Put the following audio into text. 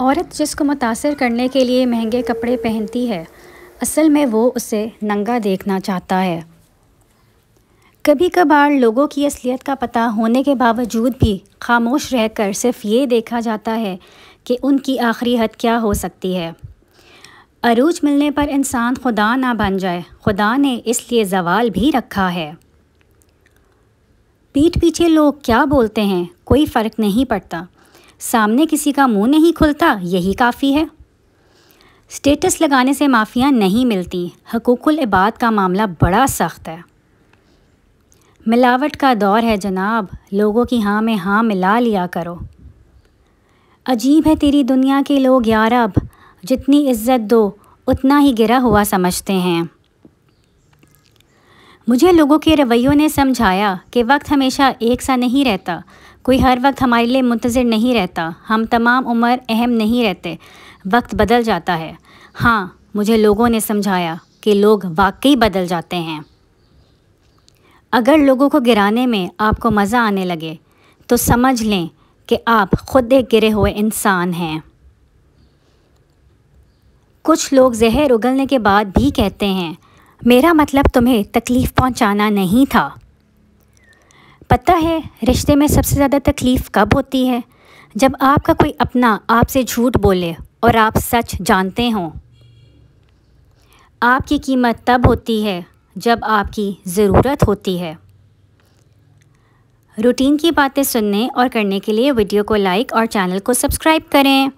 औरत जिसको मुतासिर करने के लिए महंगे कपड़े पहनती है, असल में वो उसे नंगा देखना चाहता है। कभी कभार लोगों की असलियत का पता होने के बावजूद भी खामोश रहकर सिर्फ ये देखा जाता है कि उनकी आखिरी हद क्या हो सकती है। अरूज मिलने पर इंसान खुदा ना बन जाए, खुदा ने इसलिए ज़वाल भी रखा है। पीठ पीछे लोग क्या बोलते हैं कोई फ़र्क नहीं पड़ता, सामने किसी का मुंह नहीं खुलता, यही काफ़ी है। स्टेटस लगाने से माफ़ियाँ नहीं मिलती, हकूक़ुल इबाद का मामला बड़ा सख्त है। मिलावट का दौर है जनाब, लोगों की हाँ में हाँ मिला लिया करो। अजीब है तेरी दुनिया के लोग यार, अब जितनी इज्जत दो उतना ही गिरा हुआ समझते हैं। मुझे लोगों के रवैयों ने समझाया कि वक्त हमेशा एक सा नहीं रहता, कोई हर वक्त हमारे लिए मुंतज़िर नहीं रहता, हम तमाम उम्र अहम नहीं रहते, वक्त बदल जाता है। हाँ, मुझे लोगों ने समझाया कि लोग वाकई बदल जाते हैं। अगर लोगों को गिराने में आपको मज़ा आने लगे तो समझ लें कि आप खुद एक गिरे हुए इंसान हैं। कुछ लोग जहर उगलने के बाद भी कहते हैं मेरा मतलब तुम्हें तकलीफ़ पहुंचाना नहीं था। पता है रिश्ते में सबसे ज़्यादा तकलीफ़ कब होती है? जब आपका कोई अपना आपसे झूठ बोले और आप सच जानते हों। आपकी कीमत तब होती है जब आपकी ज़रूरत होती है। रूटीन की बातें सुनने और करने के लिए वीडियो को लाइक और चैनल को सब्सक्राइब करें।